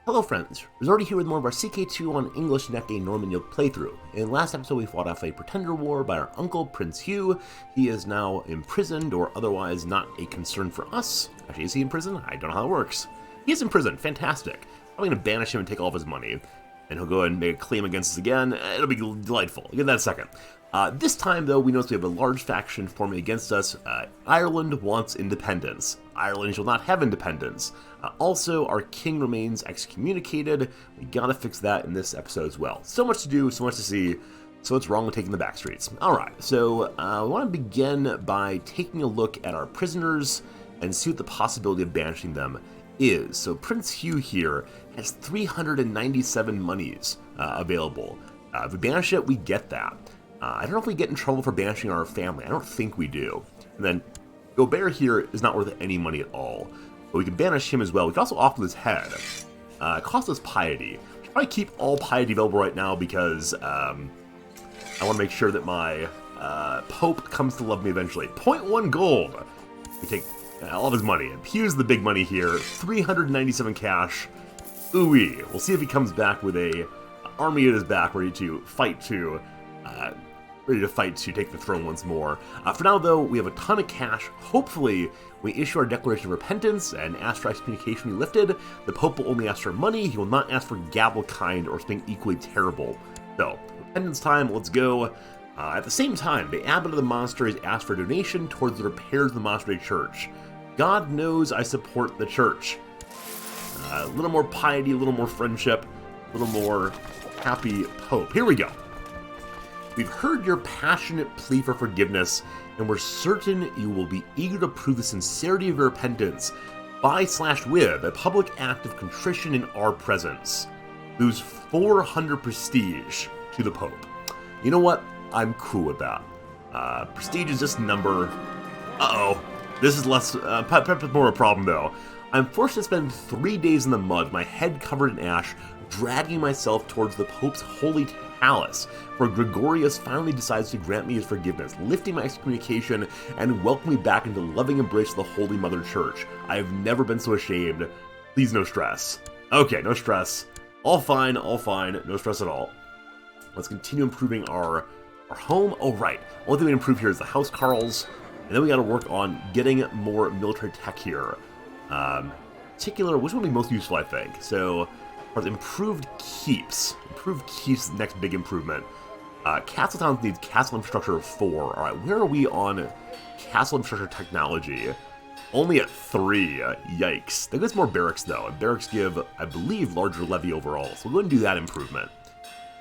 Hello friends, Rizardi here with more of our CK2 on English Neck A Norman Yoke playthrough. In last episode we fought off a pretender war by our uncle, Prince Hugh. He is now imprisoned, or otherwise not a concern for us. Actually, is he in prison? I don't know how it works. He is in prison, fantastic. I'm going to banish him and take all of his money. And he'll go ahead and make a claim against us again. It'll be delightful. I'll get that in a second. This time, though, we notice we have a large faction forming against us. Ireland wants independence. Ireland shall not have independence. Also, our king remains excommunicated. We gotta fix that in this episode as well. So much to do, so much to see. So what's wrong with taking the back streets? Alright, so we want to begin by taking a look at our prisoners and see what the possibility of banishing them is. So Prince Hugh here has 397 monies available. If we banish it, we get that. I don't know if we get in trouble for banishing our family. I don't think we do. And then Gobert here is not worth any money at all. But we can banish him as well. We can also offer his head. It costs us piety. I should probably keep all piety available right now because I want to make sure that my Pope comes to love me eventually. 0.1 gold. We take all of his money. And Hugh's the big money here. 397 cash. Ooh-wee. We'll see if he comes back with a army at his back ready to fight to take the throne once more. For now, though, we have a ton of cash. Hopefully, we issue our Declaration of Repentance and ask for excommunication be lifted. The Pope will only ask for money. He will not ask for gavel kind or something equally terrible. So, repentance time, let's go. At the same time, the abbot of the monastery has asked for a donation towards the repairs of the monastery church. God knows I support the church. A little more piety, a little more friendship, a little more happy Pope. Here we go. We've heard your passionate plea for forgiveness, and we're certain you will be eager to prove the sincerity of your repentance by/with a public act of contrition in our presence. Lose 400 prestige to the Pope. You know what? I'm cool with that. Prestige is just a number. Uh-oh. This is less, more a problem though. I'm forced to spend 3 days in the mud, my head covered in ash, dragging myself towards the Pope's holy palace, where Gregorius finally decides to grant me his forgiveness, lifting my excommunication and welcome me back into the loving embrace of the Holy Mother Church. I have never been so ashamed. Please, no stress. Okay, no stress. All fine, no stress at all. Let's continue improving our home. Oh, right. Only thing we improve here is the housecarls, and then we gotta work on getting more military tech here. Particular, which would be most useful, I think. So, for improved keeps. Improved keeps is the next big improvement. Castle Towns needs castle infrastructure 4. Alright, where are we on castle infrastructure technology? Only at 3. Yikes. That gives more barracks, though. And barracks give, I believe, larger levy overall. So we'll go ahead and do that improvement.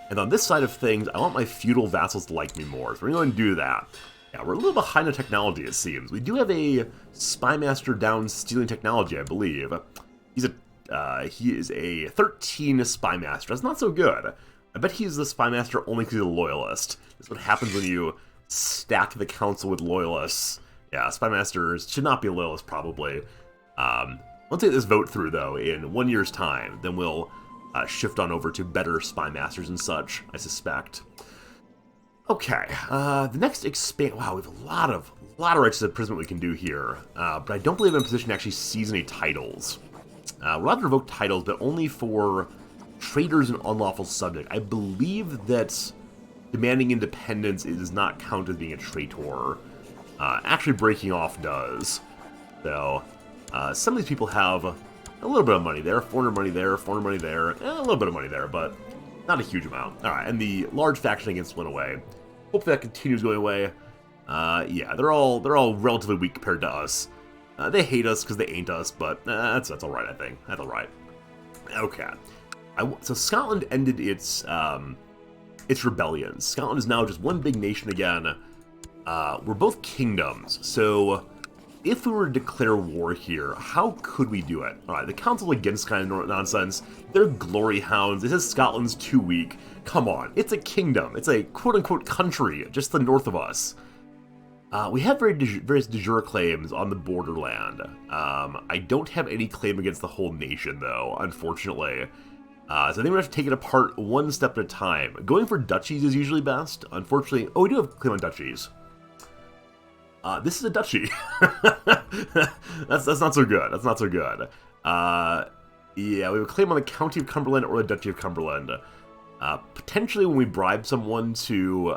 And on this side of things, I want my feudal vassals to like me more. So we're going to do that. Yeah, we're a little behind on technology, it seems. We do have a spymaster down stealing technology, I believe. He is a 13 spymaster. That's not so good. I bet he's the spymaster only because he's a loyalist. That's what happens when you stack the council with loyalists. Yeah, spymasters should not be a loyalist, probably. Let's take this vote through, though, in 1 year's time. Then we'll shift on over to better spymasters and such, I suspect. Okay, the next wow, we have a lot of rights of imprisonment we can do here. But I don't believe I'm in a position to actually seize any titles. We're allowed to revoke titles, but only for traitors and unlawful subject. I believe that demanding independence does not count as being a traitor. Actually breaking off does. So, some of these people have a little bit of money there, 400 money there, 400 money there, a little bit of money there, but not a huge amount. Alright, and the large faction against went away. Hopefully that continues going away. Yeah, they're all relatively weak compared to us. They hate us because they ain't us, but that's alright, I think. That's alright. Okay. So Scotland ended its rebellions. Scotland is now just one big nation again. We're both kingdoms, so if we were to declare war here, how could we do it? Alright, the council against kind of nonsense. They're glory hounds. It says Scotland's too weak. Come on, it's a kingdom. It's a quote-unquote country just to the north of us. We have various de jure claims on the borderland. I don't have any claim against the whole nation, though, unfortunately. So I think we have to take it apart one step at a time. Going for duchies is usually best. Unfortunately, oh, we do have a claim on duchies. This is a duchy. That's not so good. That's not so good. Yeah, we have a claim on the County of Cumberland or the Duchy of Cumberland. Potentially when we bribe someone to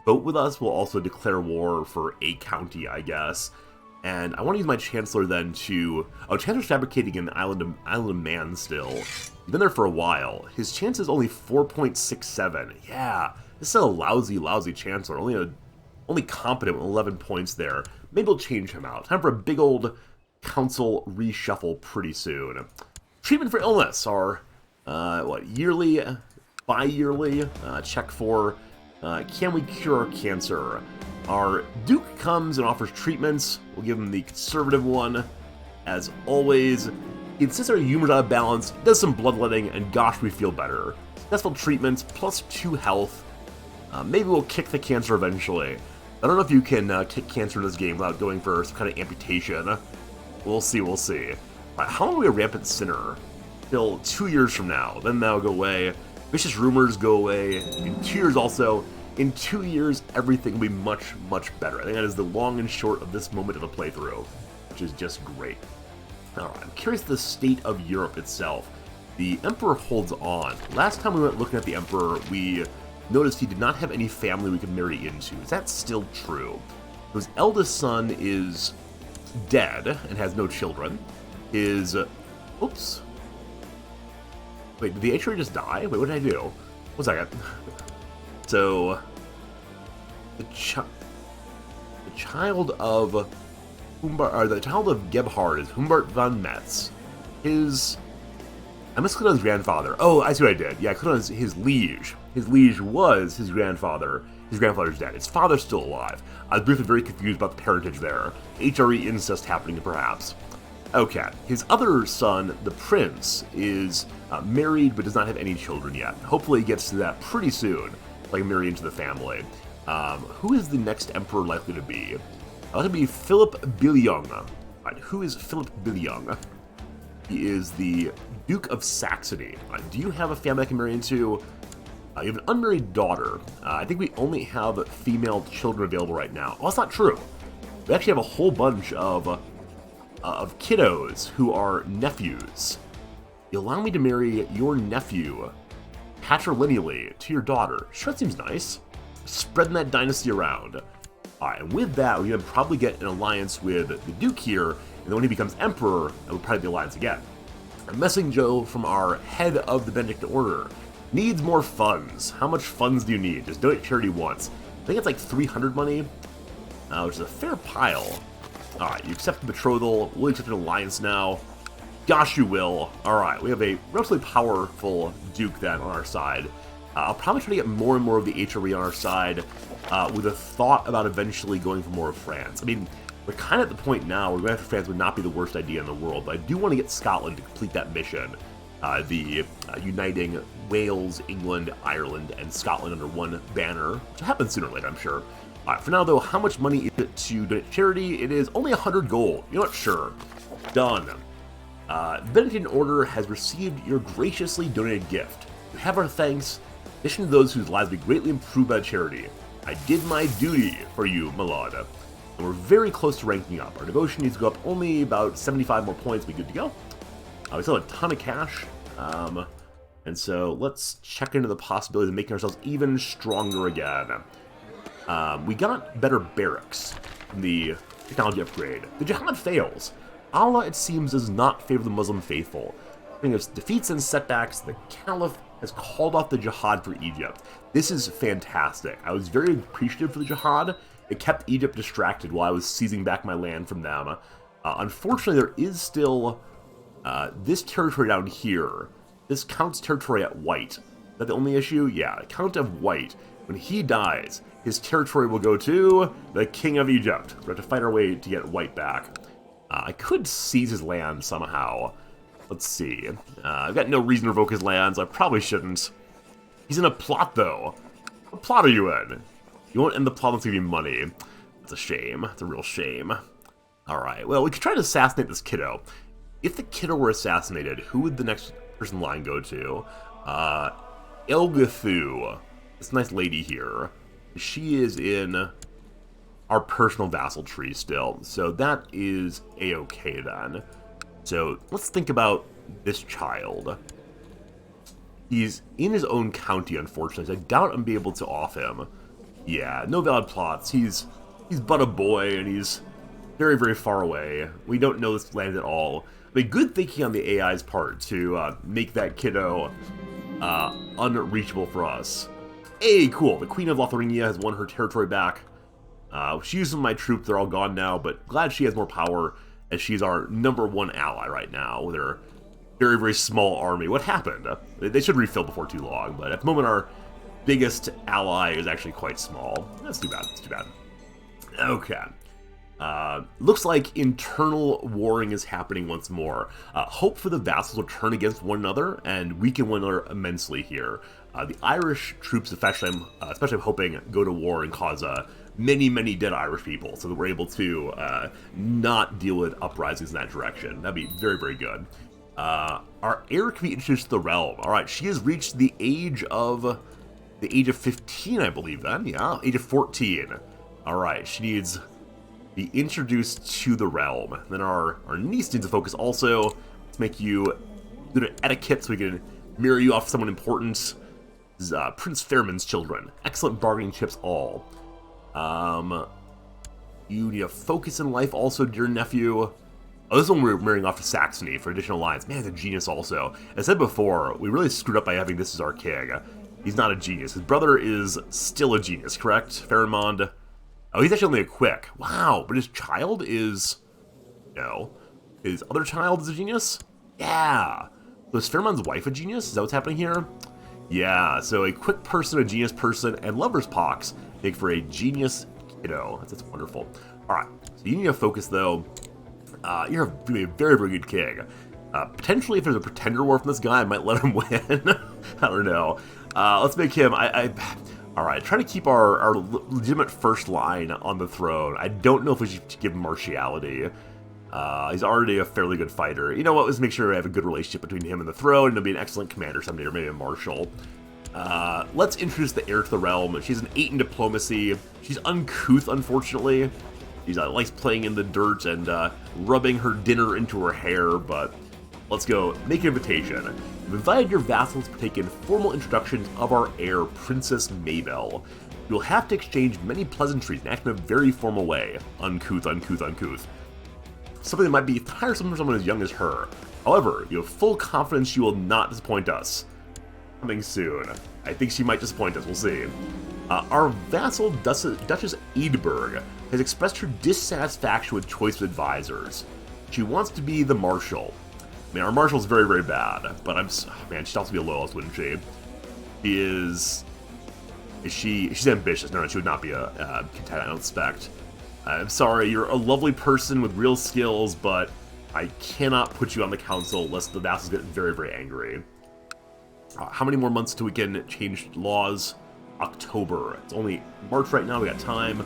vote with us, we'll also declare war for a county, I guess. And I want to use my Chancellor then to... Oh, Chancellor's fabricating in the Island of Man still. He's been there for a while. His chance is only 4.67. Yeah, this is a lousy, lousy Chancellor. Only competent with 11 points there. Maybe we'll change him out. Time for a big old council reshuffle pretty soon. Treatment for illness are, yearly, bi-yearly, check for, can we cure cancer? Our Duke comes and offers treatments. We'll give him the conservative one, as always. He insists our humor's out of balance, does some bloodletting, and gosh, we feel better. Successful treatments, plus 2 health. Maybe we'll kick the cancer eventually. I don't know if you can kick cancer in this game without going for some kind of amputation. We'll see, we'll see. Right, how long are we a rampant sinner? Till 2 years from now. Then that'll go away. Vicious rumors go away. In 2 years also. In 2 years, everything will be much, much better. I think that is the long and short of this moment of the playthrough, which is just great. Alright, I'm curious the state of Europe itself. The Emperor holds on. Last time we went looking at the Emperor, we noticed he did not have any family we could marry into. Is that still true? His eldest son is dead and has no children. His... Oops. Wait, did the HRA just die? Wait, what did I do? 1 second. So... The child of... the child of Gebhard is Humbert von Metz. I must click on his grandfather. Oh, I see what I did. Yeah, I clicked on his liege. His liege was his grandfather. His grandfather's dead. His father's still alive. I was briefly very confused about the parentage there. HRE incest happening, perhaps. Okay. His other son, the prince, is married but does not have any children yet. Hopefully he gets to that pretty soon, like marry into the family. Who is the next emperor likely to be? That would be Philip Billung. Right, who is Philip Billung? He is the Duke of Saxony. Do you have a family I can marry into? You have an unmarried daughter. I think we only have female children available right now. Well, that's not true. We actually have a whole bunch of kiddos who are nephews. You allow me to marry your nephew patrilineally to your daughter. Sure, that seems nice. Spreading that dynasty around. Alright, and with that, we can probably get an alliance with the Duke here, and then when he becomes Emperor, we'll probably the alliance again. A messenger from our head of the Benedictine Order. Needs more funds. How much funds do you need? Just donate charity once. I think it's like 300 money, which is a fair pile. Alright, you accept the betrothal. We'll accept an alliance now. Gosh, you will. Alright, we have a relatively powerful Duke then on our side. I'll probably try to get more and more of the HRE on our side with a thought about eventually going for more of France. I mean, we're kind of at the point now where going after France would not be the worst idea in the world, but I do want to get Scotland to complete that mission. Uniting Wales, England, Ireland, and Scotland under one banner, which will happen sooner or later, I'm sure. For now, though, how much money is it to donate charity? It is only 100 gold. You know what? Sure. Done. The Benedictine Order has received your graciously donated gift. You have our thanks. In addition to those whose lives be greatly improved by charity. I did my duty for you, my lord. And we're very close to ranking up. Our devotion needs to go up only about 75 more points. Be good to go. We still have a ton of cash. And so let's check into the possibility of making ourselves even stronger again. We got better barracks from the technology upgrade. The jihad fails. Allah, it seems, does not favor the Muslim faithful. During its defeats and setbacks, the Caliph has called off the jihad for Egypt. This is fantastic. I was very appreciative for the jihad. It kept Egypt distracted while I was seizing back my land from them. Unfortunately, there is still this territory down here. This Count's territory at White. Is that the only issue? Yeah, the Count of White. When he dies, his territory will go to the King of Egypt. We have to fight our way to get White back. I could seize his land somehow. Let's see. I've got no reason to revoke his lands. I probably shouldn't. He's in a plot, though. What plot are you in? You won't end the plot unless you give me money. That's a shame. It's a real shame. Alright, well, we could try to assassinate this kiddo. If the kiddo were assassinated, who would the next person in line go to? Elgathu. This nice lady here. She is in our personal vassal tree still. So that is a-okay then. So let's think about this child. He's in his own county, unfortunately. So I doubt I'm be able to off him. Yeah, no valid plots. He's but a boy, and he's very, very far away. We don't know this land at all. I mean, good thinking on the AI's part to make that kiddo unreachable for us. Hey, cool. The Queen of Lotharingia has won her territory back. She used some of my troops. They're all gone now, but glad she has more power, as she's our #1 ally right now with her very, very small army. What happened? They should refill before too long, but at the moment our biggest ally is actually quite small. That's too bad. That's too bad. Okay. Looks like internal warring is happening once more. Hope for the vassals will turn against one another and weaken one another immensely here. The Irish troops, especially I'm hoping, go to war and cause many, many dead Irish people, so that we're able to not deal with uprisings in that direction. That'd be very, very good. Our heir can be introduced to the realm. All right, she has reached the age of 15, I believe. Then, yeah, age of 14. All right, she needs to be introduced to the realm. Then our niece needs to focus also to make you good at etiquette, so we can mirror you off someone important. This is Prince Fairman's children. Excellent bargaining chips all. You need to focus in life also, dear nephew. Oh, this one we're marrying off to Saxony for additional lines. Man, he's a genius also. As I said before, we really screwed up by having this as our king. He's not a genius. His brother is still a genius, correct? Pharamond. Oh, he's actually only a quick. Wow, but his child is... No. His other child is a genius? Yeah. So is Pharamond's wife a genius? Is that what's happening here? Yeah, so a quick person, a genius person, and lover's pox make for a genius kiddo. That's wonderful. Alright, so you need to focus though. You're a very, very good king. Potentially, if there's a pretender war from this guy, I might let him win. I don't know. Let's make him... Alright, try to keep our legitimate first line on the throne. I don't know if we should give him martiality. He's already a fairly good fighter. You know what, let's make sure we have a good relationship between him and the throne, and he'll be an excellent commander someday, or maybe a marshal. Let's introduce the heir to the realm. She's an 8 in diplomacy. She's uncouth, unfortunately. She likes playing in the dirt and rubbing her dinner into her hair, but let's go. Make an invitation. You've invited your vassals to partake in formal introductions of our heir, Princess Maybelle. You'll have to exchange many pleasantries and act in a very formal way. Uncouth, uncouth, uncouth. Something that might be tiresome for someone as young as her. However, you have full confidence she will not disappoint us. Coming soon. I think she might disappoint us, we'll see. Our vassal, Duchess Edberg, has expressed her dissatisfaction with choice of advisors. She wants to be the marshal. I mean, our marshal's very, very bad, but man, she'd also be a loyalist, wouldn't she? She's ambitious. No, she would not be a content, I don't expect. I'm sorry, you're a lovely person with real skills, but I cannot put you on the council lest the vassals get very, very angry. How many more months till we can change laws? October. It's only March right now, we got time.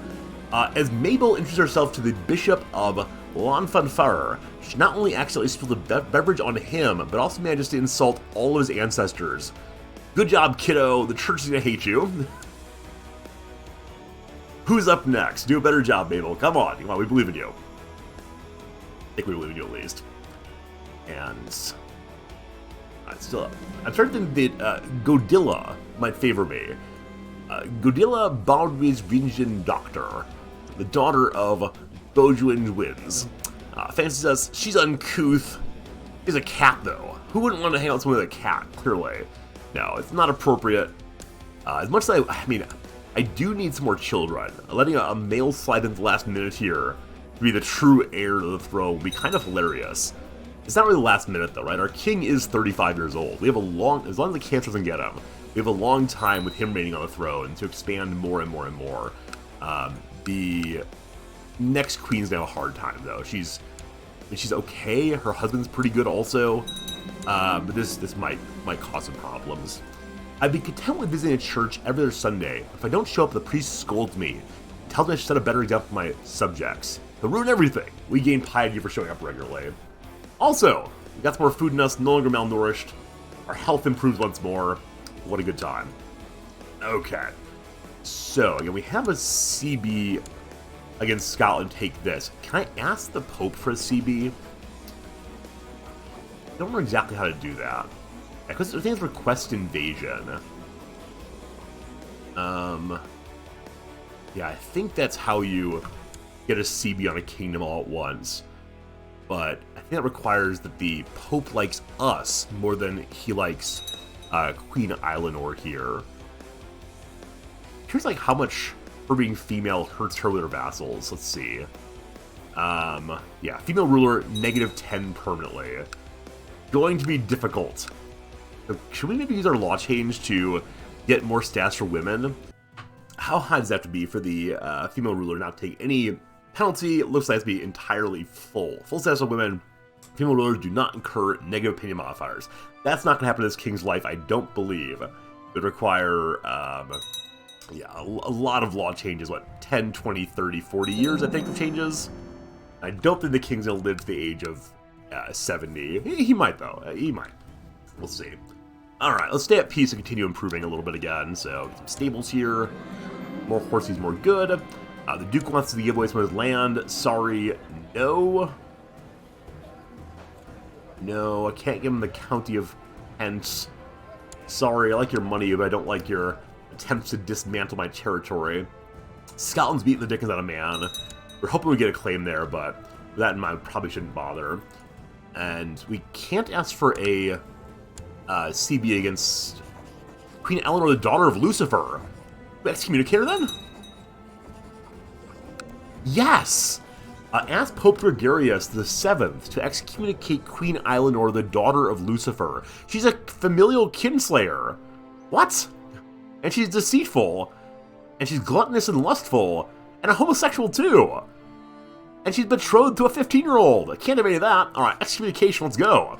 As Mabel introduces herself to the Bishop of Lanfanfarer, she not only accidentally spilled a beverage on him, but also manages to insult all of his ancestors. Good job, kiddo. The church is gonna hate you. Who's up next? Do a better job, Mabel. Come on, we believe in you. I think we believe in you at least. And still, I'm starting to think that Godilla might favor me. Godilla Baldwin's Ringen Doctor, the daughter of Bojuin Wins. Fancies us. She's uncouth. She's a cat, though. Who wouldn't want to hang out with someone with a cat? Clearly. No, it's not appropriate. As much as I do need some more children. Letting a male slide in the last minute here to be the true heir to the throne would be kind of hilarious. It's not really the last minute, though, right? Our king is 35 years old. We have as long as the cancer doesn't get him, we have a long time with him remaining on the throne to expand more and more and more. The next queen's gonna have a hard time, though. She's okay. Her husband's pretty good also, but this might cause some problems. I'd be content with visiting a church every other Sunday. If I don't show up, the priest scolds me, tells me I should set a better example for my subjects. He'll ruin everything. We gain piety for showing up regularly. Also, we got some more food in us, no longer malnourished. Our health improves once more. What a good time. Okay. So, again, we have a CB against Scotland take this. Can I ask the Pope for a CB? I don't know exactly how to do that. Because I think it's request invasion. Yeah, I think that's how you get a CB on a kingdom all at once. But I think that requires that the Pope likes us more than he likes Queen Eleanor here. Here's like how much her being female hurts her with her vassals. Let's see. Yeah, female ruler, -10 permanently. Going to be difficult. So should we maybe use our law change to get more stats for women? How high does that have to be for the female ruler not to take any penalty? It looks like it has to be entirely full. Full stats of women. Female rulers do not incur negative opinion modifiers. That's not going to happen in this king's life, I don't believe. It would require, yeah, a lot of law changes. What, 10, 20, 30, 40 years, I think, of changes? I don't think the king's going to live to the age of 70. He might, though. He might. We'll see. Alright, let's stay at peace and continue improving a little bit again. So, some stables here. More horses, more good. The Duke wants to give away some of his land. Sorry, no. No, I can't give him the County of Kent. Sorry, I like your money, but I don't like your attempts to dismantle my territory. Scotland's beating the dickens out of man. We're hoping we get a claim there, but with that in mind, we probably shouldn't bother. And we can't ask for a CB against Queen Eleanor, the daughter of Lucifer. We excommunicate her then? Yes! Ask Pope Gregarious VII to excommunicate Queen Eleanor, the daughter of Lucifer. She's a familial kinslayer. What? And she's deceitful. And she's gluttonous and lustful. And a homosexual too. And she's betrothed to a 15-year-old. Can't have any of that. Alright, excommunication, let's go.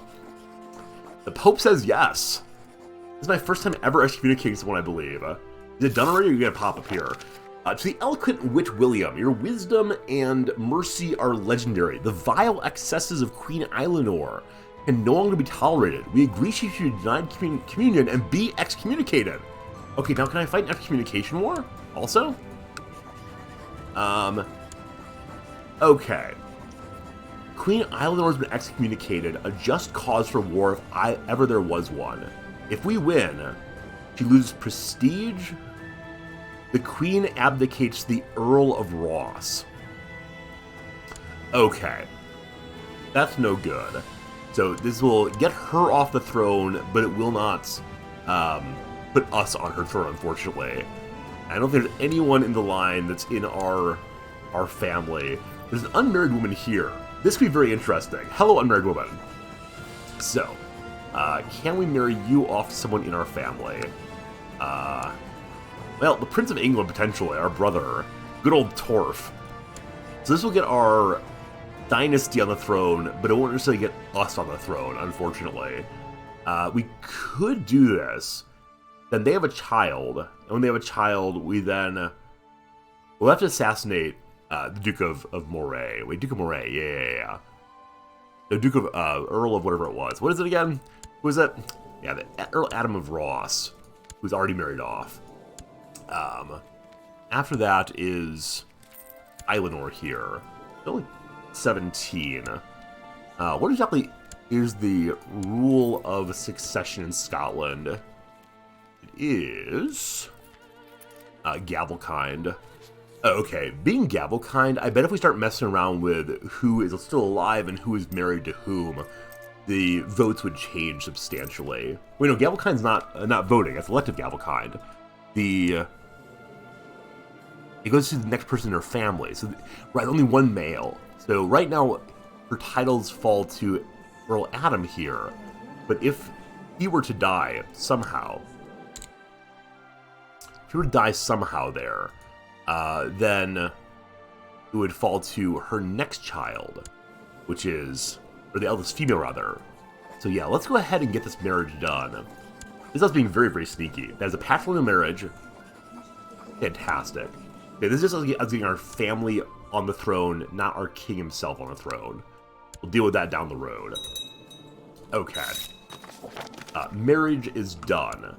The Pope says yes. This is my first time ever excommunicating someone, I believe. Is it done already, or are you going to pop up here? To the eloquent wit William, your wisdom and mercy are legendary. The vile excesses of Queen Eleanor can no longer be tolerated. We agree she should be denied communion and be excommunicated. Okay, now can I fight an excommunication war also? Okay. Queen Eleanor has been excommunicated, a just cause for war if ever there was one. If we win, she loses prestige. The Queen abdicates the Earl of Ross. Okay. That's no good. So this will get her off the throne, but it will not put us on her throne, unfortunately. I don't think there's anyone in the line that's in our family. There's an unmarried woman here. This could be very interesting. Hello, unmarried woman. So, can we marry you off to someone in our family? Well, the Prince of England, potentially, our brother. Good old Torf. So this will get our dynasty on the throne, but it won't necessarily get us on the throne, unfortunately. We could do this. Then they have a child. And when they have a child, we'll have to assassinate the Duke of Moray. Wait, Duke of Moray, yeah. The Duke of, Earl of whatever it was. What is it again? Who is it? Yeah, the Earl Adam of Ross, who's already married off. After that is Eleanor here. Only 17. What exactly is the rule of succession in Scotland? It is Gavelkind. Okay, being Gavelkind, I bet if we start messing around with who is still alive and who is married to whom, the votes would change substantially. Wait, no, Gavelkind's not voting. That's elective Gavelkind. It goes to the next person in her family. So, right, only one male. So right now, her titles fall to Earl Adam here. But if he were to die somehow, there, then it would fall to her next child, which is, or the eldest female, rather. So yeah, let's go ahead and get this marriage done. This is being very, very sneaky. That is a patrilineal marriage. Fantastic. Okay, this is just us getting our family on the throne, not our king himself on the throne. We'll deal with that down the road. Okay. Marriage is done.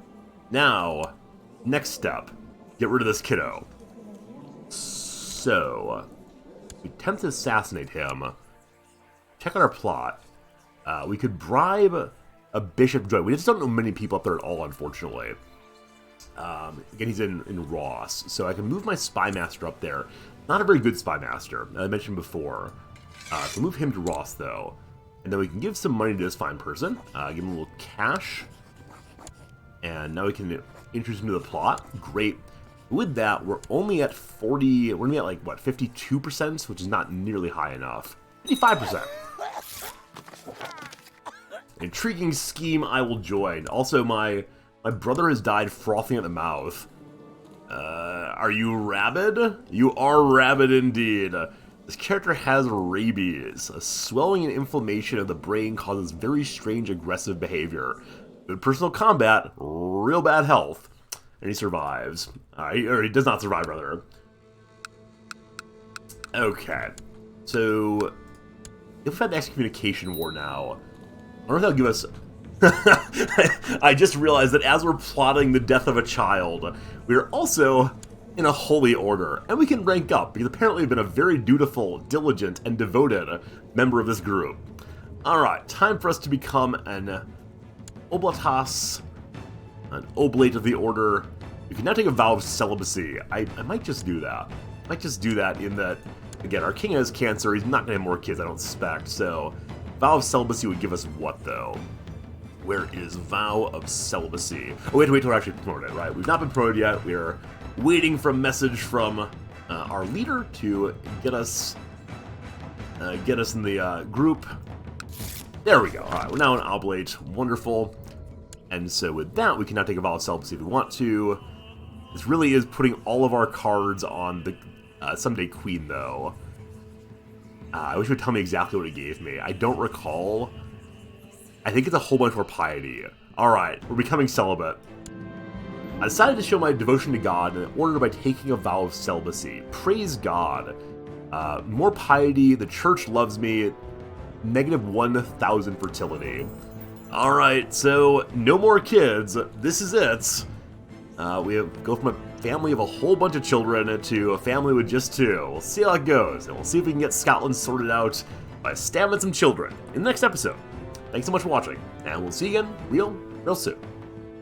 Now, next step. Get rid of this kiddo. So, we attempt to assassinate him. Check out our plot. We could bribe a bishop to join. We just don't know many people up there at all, unfortunately. Again, he's in Ross, so I can move my spy master up there. Not a very good spy master, as I mentioned before. So move him to Ross, though. And then we can give some money to this fine person. Give him a little cash. And now we can introduce him to the plot. Great. With that, we're only at 40... We're only at, like, what, 52%? Which is not nearly high enough. 55%. Intriguing scheme, I will join. Also, my brother has died frothing at the mouth. Are you rabid? You are rabid indeed. This character has rabies. A swelling and inflammation of the brain causes very strange aggressive behavior. Good personal combat, real bad health. And he survives. Or he does not survive, rather. Okay. So, if we have the excommunication war now, I wonder if that'll give us... I just realized that as we're plotting the death of a child, we are also in a holy order, and we can rank up, because apparently we've been a very dutiful, diligent, and devoted member of this group. Alright, time for us to become an oblatas, an oblate of the order. We can now take a vow of celibacy. I might just do that. I might just do that in that, again, our king has cancer, he's not going to have more kids, I don't suspect, so vow of celibacy would give us what, though? Where is vow of celibacy? Oh, we have to wait till we're actually promoted, right? We've not been promoted yet. We are waiting for a message from our leader to get us in the group. There we go. All right, we're now an oblate. Wonderful. And so with that, we can now take a vow of celibacy if we want to. This really is putting all of our cards on the someday queen, though. I wish it would tell me exactly what it gave me. I don't recall. I think it's a whole bunch more piety. Alright, we're becoming celibate. I decided to show my devotion to God in order by taking a vow of celibacy. Praise God. More piety, the church loves me, negative 1,000 fertility. Alright, so no more kids. This is it. We go from a family of a whole bunch of children to a family with just 2. We'll see how it goes, and we'll see if we can get Scotland sorted out by stabbing some children in the next episode. Thanks so much for watching, and we'll see you again real soon.